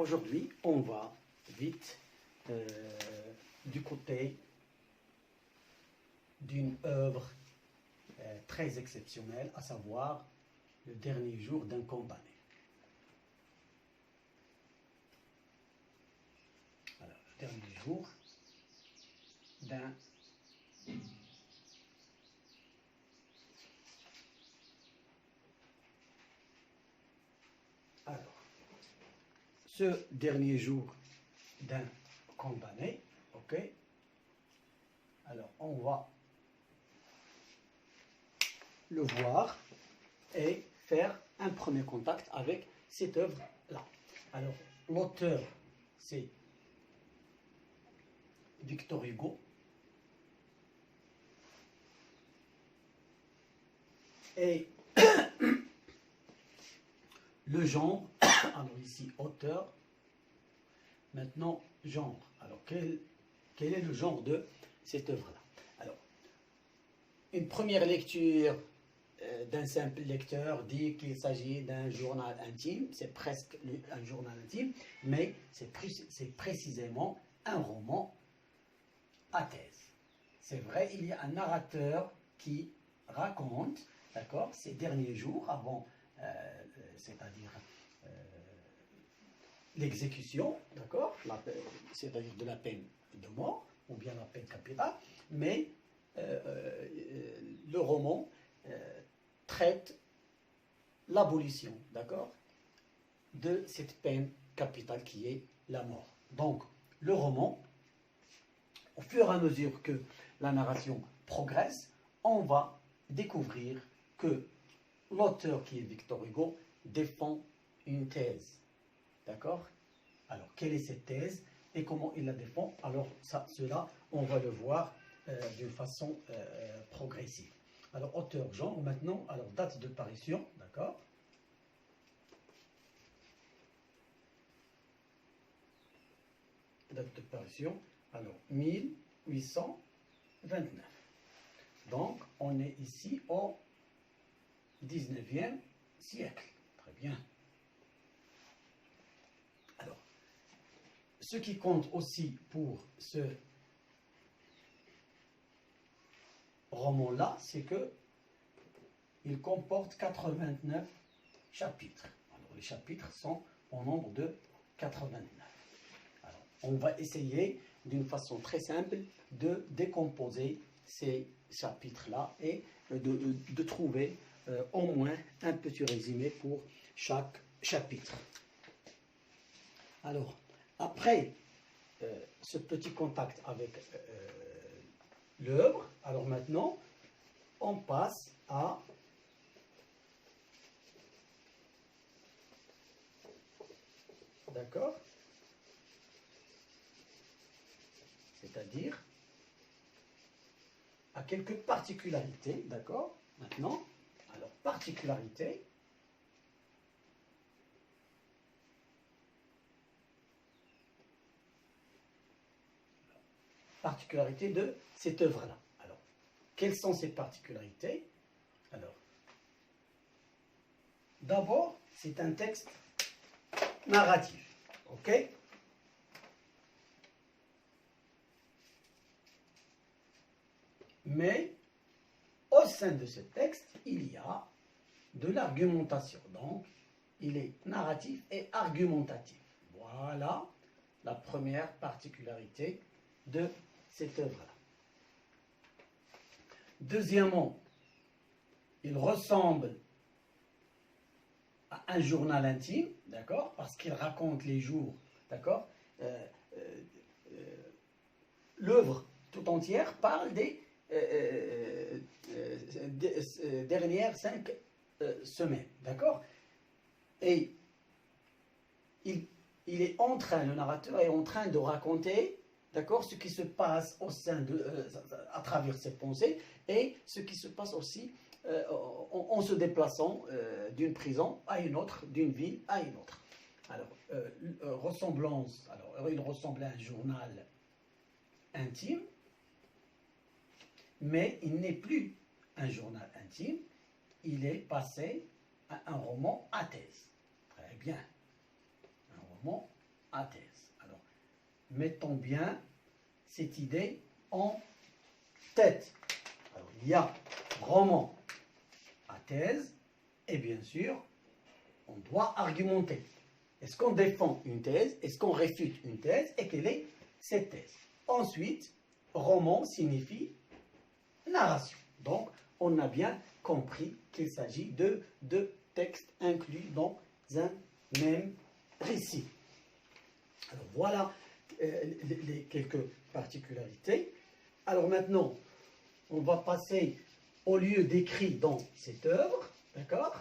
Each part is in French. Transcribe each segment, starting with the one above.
aujourd'hui, on va vite du côté d'une œuvre très exceptionnelle, à savoir le dernier jour d'un condamné. Alors, le dernier jour d'un Alors, ce dernier jour d'un condamné, ok. Alors, on va le voir et faire un premier contact avec cette œuvre-là. Alors, l'auteur, c'est Victor Hugo. Et le genre, alors ici, auteur. Maintenant, genre. Alors, quel est le genre de cette œuvre-là? Alors, une première lecture d'un simple lecteur dit qu'il s'agit d'un journal intime. C'est presque un journal intime, mais c'est précisément un roman à thèse. C'est vrai, il y a un narrateur qui raconte, d'accord, ces derniers jours avant, c'est-à-dire l'exécution, d'accord, c'est-à-dire de la peine de mort ou bien la peine capitale, mais le roman traite l'abolition, d'accord, de cette peine capitale qui est la mort. Donc, le roman, au fur et à mesure que la narration progresse, on va découvrir que l'auteur, qui est Victor Hugo, défend une thèse. D'accord? Alors, quelle est cette thèse et comment il la défend? Alors, cela, on va le voir d'une façon progressive. Alors, auteur, genre, maintenant, alors, date de parution, d'accord? Date de parution, alors, 1829. Donc, on est ici au 19e siècle. Très bien. Alors, ce qui compte aussi pour ce roman-là, c'est que il comporte 89 chapitres. Alors, les chapitres sont au nombre de 89. Alors, on va essayer d'une façon très simple de décomposer ces chapitres-là et de trouver au moins un petit résumé pour chaque chapitre. Alors, après ce petit contact avec l'œuvre, alors maintenant, on passe à d'accord, c'est-à-dire à quelques particularités, d'accord, maintenant, alors particularité de cette œuvre-là. Alors, quelles sont ces particularités? Alors, d'abord, c'est un texte narratif, ok? Mais, au sein de ce texte, il y a de l'argumentation. Donc, il est narratif et argumentatif. Voilà la première particularité de cette œuvre-là. Deuxièmement, il ressemble à un journal intime, d'accord, parce qu'il raconte les jours, d'accord. L'œuvre tout entière parle des dernières 5 semaines, d'accord. Et il est en train, le narrateur est en train de raconter, d'accord, ce qui se passe au sein de, à travers ses pensées et ce qui se passe aussi en se déplaçant d'une prison à une autre, d'une ville à une autre. Alors, ressemblance, alors il ressemble à un journal intime, mais il n'est plus un journal intime, il est passé à un roman à thèse. Très bien. Un roman à thèse. Alors, mettons bien cette idée en tête. Alors, il y a roman à thèse et bien sûr, on doit argumenter. Est-ce qu'on défend une thèse? Est-ce qu'on réfute une thèse? Et quelle est cette thèse? Ensuite, roman signifie narration. Donc, on a bien compris qu'il s'agit de deux textes inclus dans un même récit. Alors, voilà les quelques particularités. Alors maintenant, on va passer au lieu décrit dans cette œuvre. D'accord?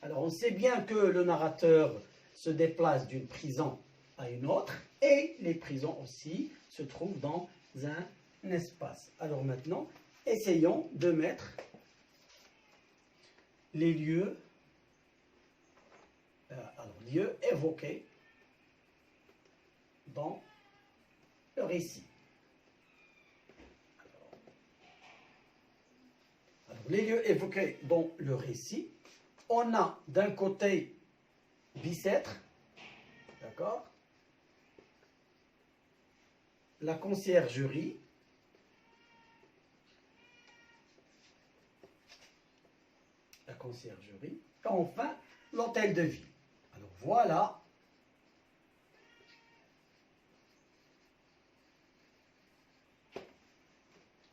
Alors, on sait bien que le narrateur se déplace d'une prison à une autre et les prisons aussi se trouvent dans un espace. Alors maintenant, essayons de mettre les lieux, lieux évoqués dans le récit. Alors, les lieux évoqués dans le récit, on a d'un côté Bicêtre, d'accord, la conciergerie, et enfin l'hôtel de ville. Alors voilà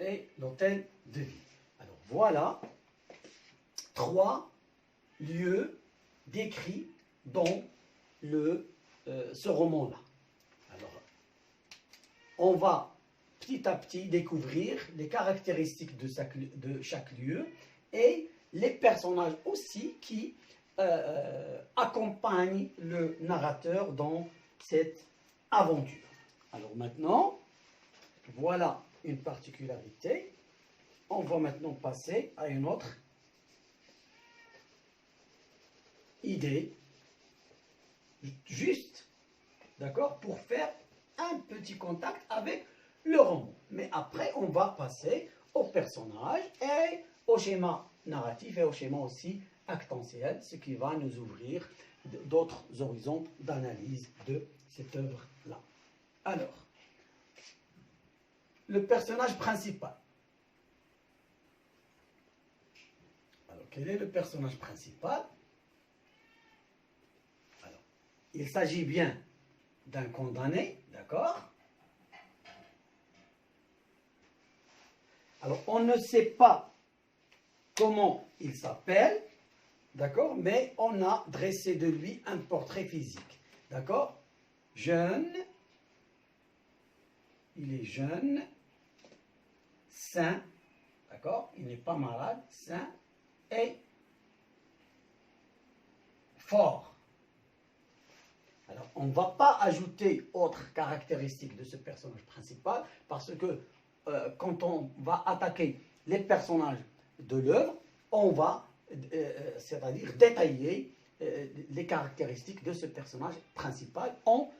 et l'hôtel de ville. Alors voilà trois lieux décrits dans ce roman-là. Alors, on va petit à petit découvrir les caractéristiques de chaque lieu et les personnages aussi qui accompagnent le narrateur dans cette aventure. Alors maintenant, voilà une particularité. On va maintenant passer à une autre idée, juste, d'accord, pour faire un petit contact avec le roman. Mais après, on va passer au personnage et au schéma narratif et au schéma aussi actentiel, ce qui va nous ouvrir d'autres horizons d'analyse de cette œuvre-là. Alors, le personnage principal. Alors, quel est le personnage principal? Alors, il s'agit bien d'un condamné, d'accord? Alors, on ne sait pas comment il s'appelle, d'accord? Mais on a dressé de lui un portrait physique, d'accord? Jeune, il est jeune, sain, d'accord? Il n'est pas malade, sain et fort. Alors, on ne va pas ajouter autres caractéristiques de ce personnage principal parce que quand on va attaquer les personnages de l'œuvre, on va, c'est-à-dire détailler les caractéristiques de ce personnage principal en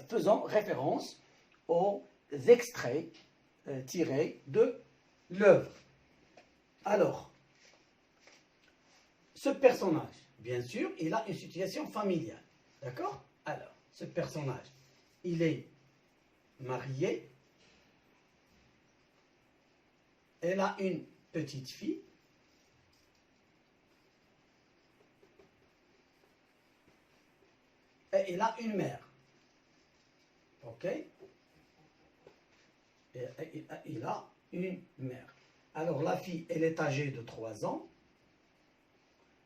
faisant référence aux extraits tirés de l'œuvre. Alors, ce personnage, bien sûr, il a une situation familiale. D'accord? Alors, ce personnage, il est marié, elle a une petite fille, et il a une mère. Ok? Et il a une mère. Alors, la fille, elle est âgée de 3 ans,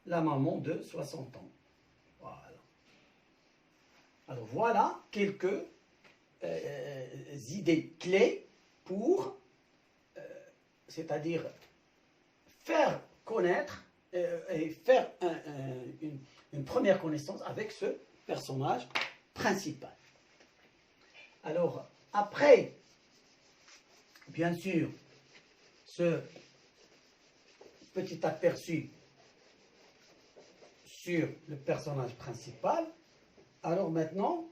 la maman de 60 ans. Voilà. Alors, voilà quelques idées clés pour, c'est-à-dire faire connaître et faire une première connaissance avec ce personnage principal. Alors, après, bien sûr, ce petit aperçu sur le personnage principal, alors maintenant,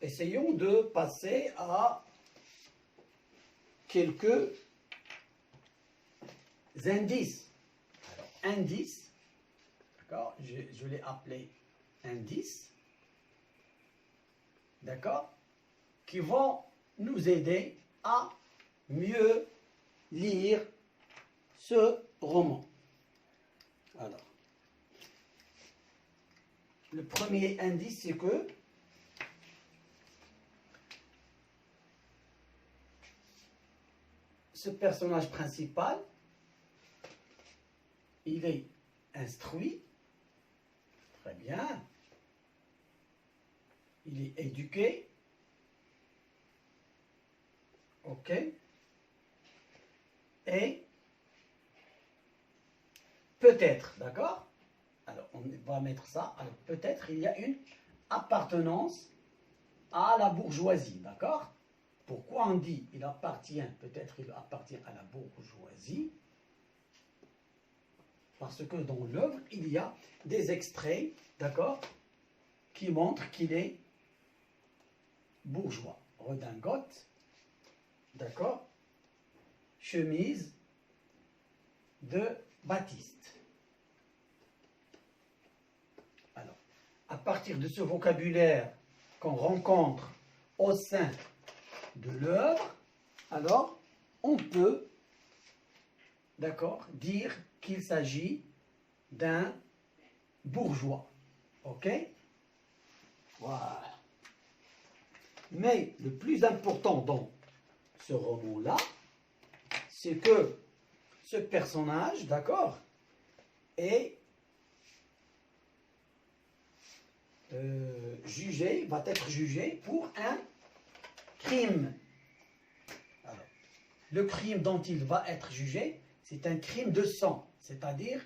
essayons de passer à quelques indices. Alors, indice, d'accord, je l'ai appelé indice. d'accord, qui vont nous aider à mieux lire ce roman. Alors, le premier indice, c'est que ce personnage principal, il est instruit, très bien, il est éduqué, ok, et peut-être, d'accord? Alors, on va mettre ça. Alors, peut-être il y a une appartenance à la bourgeoisie, d'accord? Pourquoi on dit il appartient, peut-être il appartient à la bourgeoisie? Parce que dans l'œuvre, il y a des extraits, d'accord, qui montrent qu'il est bourgeois. Redingote, d'accord, chemise de Baptiste. Alors, à partir de ce vocabulaire qu'on rencontre au sein de l'œuvre, alors on peut, d'accord, dire qu'il s'agit d'un bourgeois. Ok? Voilà. Mais le plus important dans ce roman-là, c'est que ce personnage, d'accord, est va être jugé pour un crime. Alors, le crime dont il va être jugé, c'est un crime de sang, c'est-à-dire,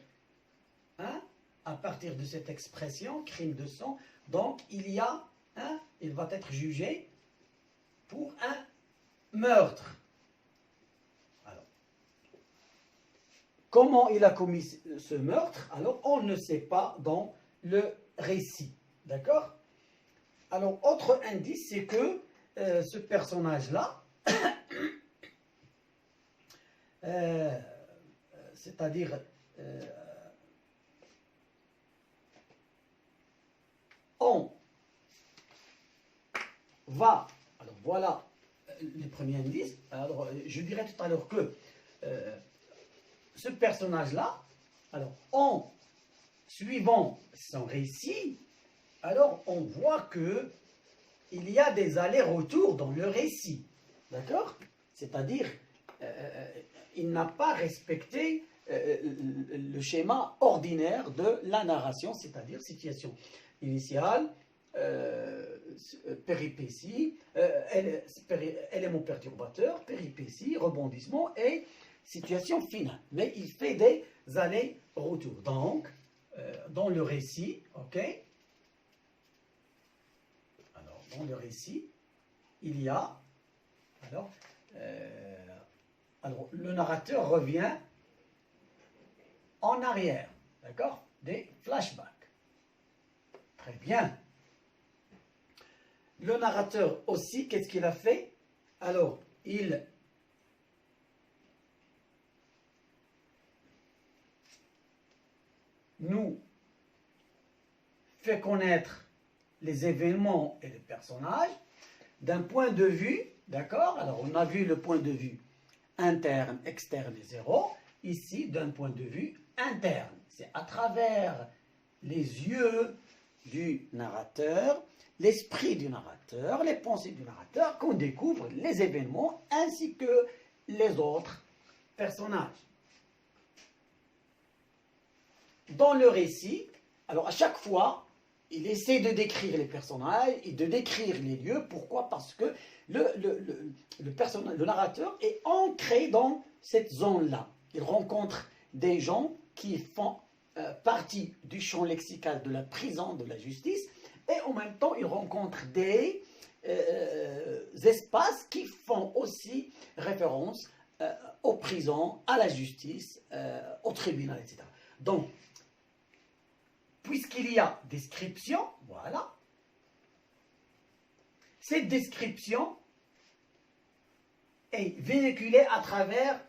hein, à partir de cette expression, crime de sang, donc il y a, hein, il va être jugé pour un meurtre. Alors, comment il a commis ce meurtre? Alors, on ne sait pas dans le récit, d'accord? Alors, autre indice, c'est que ce personnage-là, c'est-à-dire on va, alors voilà les premiers indices. Alors, je dirais tout à l'heure que ce personnage-là, alors en suivant son récit, alors on voit que il y a des allers-retours dans le récit, d'accord? C'est-à-dire, il n'a pas respecté le schéma ordinaire de la narration, c'est-à-dire situation initiale, péripétie, élément perturbateur, péripétie, rebondissement et situation finale. Mais il fait des allers-retours. Donc, dans le récit, ok? Alors, dans le récit, il y a, alors le narrateur revient en arrière, d'accord? Des flashbacks. Très bien. Le narrateur aussi, qu'est-ce qu'il a fait? Alors, il nous fait connaître les événements et les personnages d'un point de vue, d'accord? Alors, on a vu le point de vue interne, externe et zéro. Ici, d'un point de vue interne. C'est à travers les yeux du narrateur, l'esprit du narrateur, les pensées du narrateur, qu'on découvre les événements ainsi que les autres personnages. Dans le récit, alors à chaque fois, il essaie de décrire les personnages et de décrire les lieux. Pourquoi? Parce que le narrateur est ancré dans cette zone-là. Il rencontre des gens qui font partie du champ lexical de la prison, de la justice, et en même temps, il rencontre des espaces qui font aussi référence aux prisons, à la justice, au tribunal, etc. Donc, puisqu'il y a description, voilà, cette description est véhiculée à travers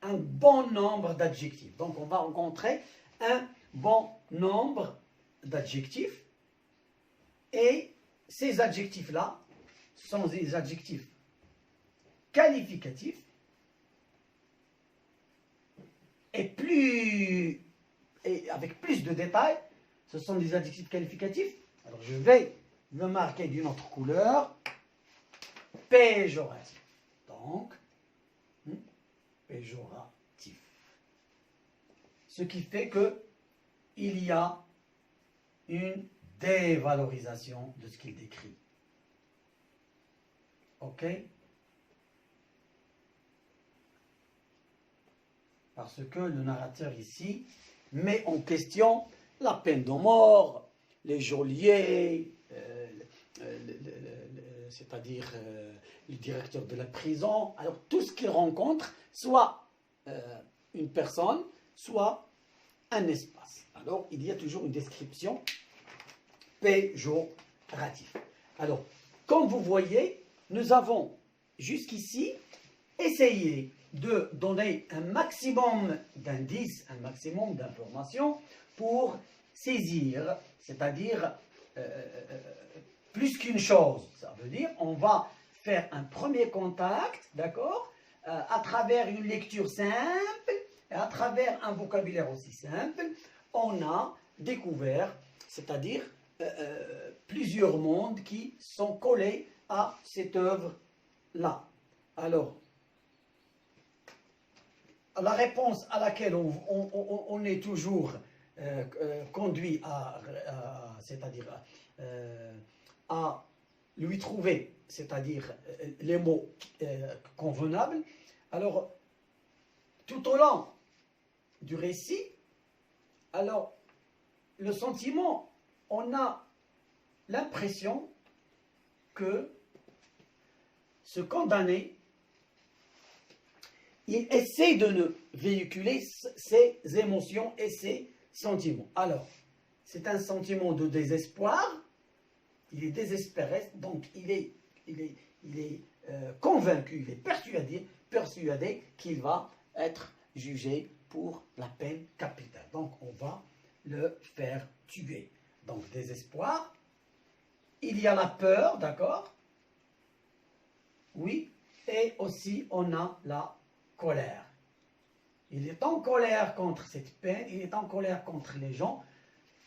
un bon nombre d'adjectifs. Donc, on va rencontrer un bon nombre d'adjectifs et ces adjectifs-là sont des adjectifs qualificatifs et avec plus de détails, ce sont des adjectifs qualificatifs. Alors je vais le marquer d'une autre couleur, péjoratif. Donc, péjoratif. Ce qui fait que il y a une dévalorisation de ce qu'il décrit. Ok? Parce que le narrateur ici met en question la peine de mort, les geôliers, c'est-à-dire le directeur de la prison. Alors tout ce qu'il rencontre, soit une personne, soit un espace. Alors il y a toujours une description péjorative. Alors, comme vous voyez, nous avons jusqu'ici essayé de donner un maximum d'indices, un maximum d'informations pour saisir, c'est-à-dire plus qu'une chose. Ça veut dire on va faire un premier contact, d'accord, à travers une lecture simple, et à travers un vocabulaire aussi simple, on a découvert, c'est-à-dire plusieurs mondes qui sont collés à cette œuvre-là. Alors, la réponse à laquelle on est toujours conduit c'est-à-dire à lui trouver, c'est-à-dire les mots convenables. Alors, tout au long du récit, alors, le sentiment, on a l'impression que ce condamné, il essaie de nous véhiculer ses émotions et ses sentiments. Alors, c'est un sentiment de désespoir, il est désespéré, donc il est convaincu, il est persuadé qu'il va être jugé pour la peine capitale. Donc, on va le faire tuer. Donc, désespoir. Il y a la peur, d'accord? Oui. Et aussi, on a la colère. Il est en colère contre cette peine, il est en colère contre les gens,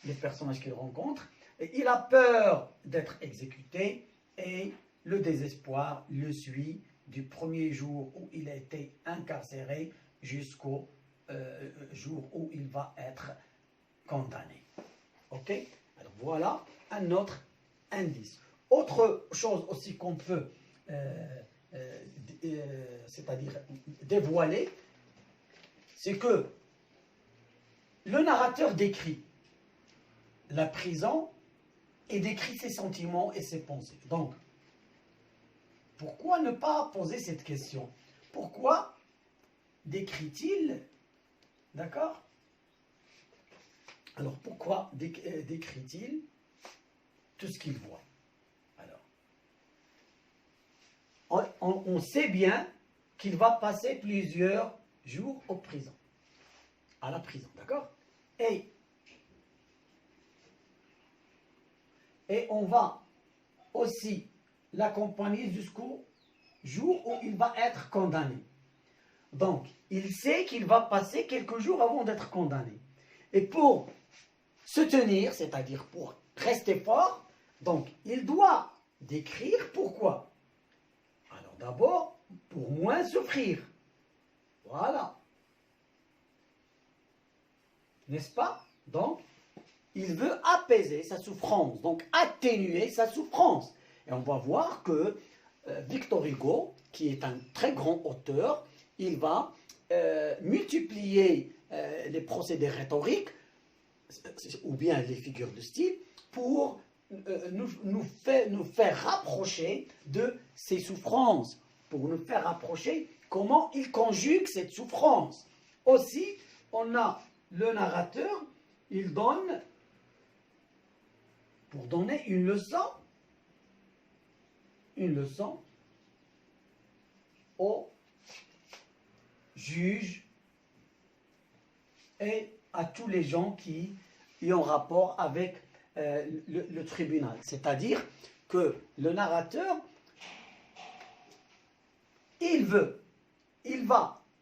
les personnages qu'il rencontre, et il a peur d'être exécuté, et le désespoir le suit du premier jour où il a été incarcéré jusqu'au jour où il va être condamné. Ok? Alors voilà un autre indice. Autre chose aussi qu'on peut c'est-à-dire dévoiler, c'est que le narrateur décrit la prison et décrit ses sentiments et ses pensées. Donc, pourquoi ne pas poser cette question? Pourquoi décrit-il, d'accord? Alors, pourquoi décrit-il tout ce qu'il voit? Alors, on sait bien qu'il va passer plusieurs jours en prison, à la prison, d'accord? Et on va aussi l'accompagner jusqu'au jour où il va être condamné. Donc, il sait qu'il va passer quelques jours avant d'être condamné. Et pour se tenir, c'est-à-dire pour rester fort, donc il doit décrire pourquoi. Alors d'abord, pour moins souffrir. Voilà. N'est-ce pas? Donc, il veut apaiser sa souffrance, donc atténuer sa souffrance. Et on va voir que Victor Hugo, qui est un très grand auteur, il va multiplier les procédés rhétoriques, ou bien les figures de style, pour nous faire rapprocher de ces souffrances, pour nous faire rapprocher comment il conjugue cette souffrance. Aussi, on a le narrateur, il donne, pour donner une leçon au juge et à tous les gens qui ont rapport avec le tribunal. C'est-à-dire que le narrateur,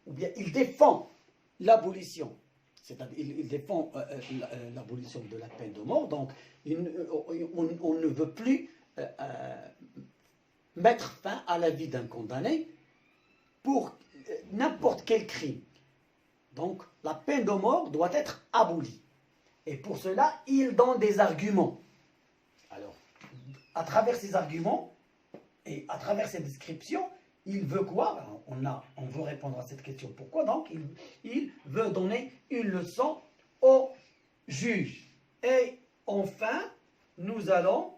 ou bien il défend l'abolition, c'est-à-dire il défend l'abolition de la peine de mort, donc on ne veut plus mettre fin à la vie d'un condamné pour n'importe quel crime. Donc la peine de mort doit être abolie. Et pour cela, il donne des arguments. Alors, à travers ces arguments et à travers ces descriptions, il veut quoi? On veut répondre à cette question. Pourquoi? Donc, il veut donner une leçon au juge. Et enfin, nous allons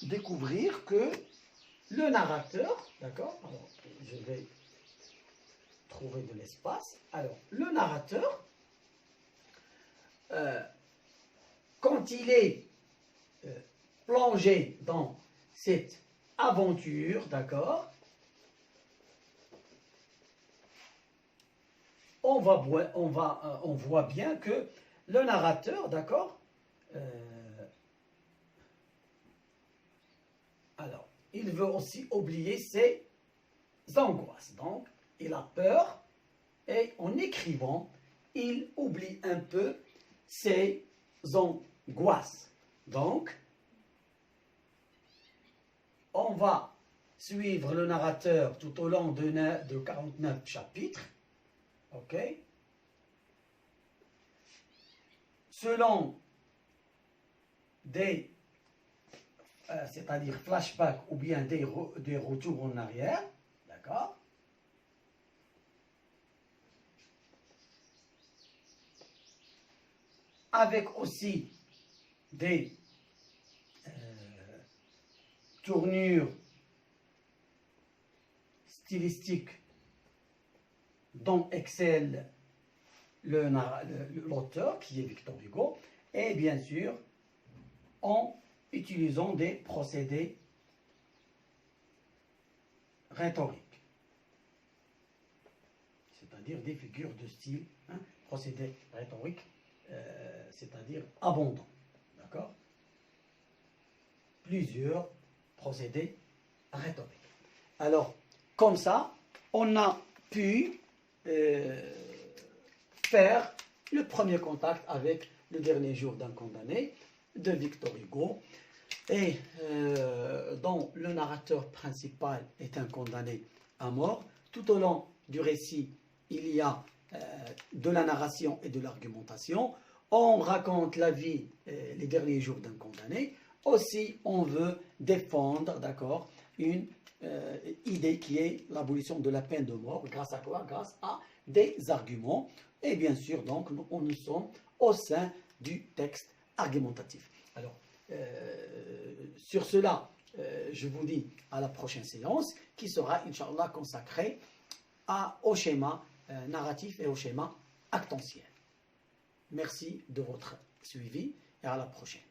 découvrir que le narrateur, d'accord? Alors, je vais trouver de l'espace. Alors, le narrateur, quand il est plongé dans cette aventure, d'accord, on voit bien que le narrateur, d'accord, alors, il veut aussi oublier ses angoisses. Donc, il a peur et en écrivant, il oublie un peu ses angoisses. Donc, on va suivre le narrateur tout au long de 49 chapitres. OK? Selon des c'est-à-dire flashbacks ou bien des retours en arrière. D'accord? Avec aussi des tournures stylistiques dont excelle l'auteur qui est Victor Hugo, et bien sûr en utilisant des procédés rhétoriques, c'est-à-dire des figures de style, procédés rhétoriques, c'est-à-dire abondants, d'accord? Plusieurs procédés rhétoriques. Alors, comme ça, on a pu faire le premier contact avec le dernier jour d'un condamné de Victor Hugo, et dont le narrateur principal est un condamné à mort. Tout au long du récit, il y a de la narration et de l'argumentation. On raconte la vie, les derniers jours d'un condamné. Aussi, on veut défendre, d'accord, une idée qui est l'abolition de la peine de mort. Grâce à quoi? Grâce à des arguments. Et bien sûr, donc, nous sommes au sein du texte argumentatif. Alors, sur cela, je vous dis à la prochaine séance qui sera, Inch'Allah, consacrée au schéma narratif et au schéma actentiel. Merci de votre suivi et à la prochaine.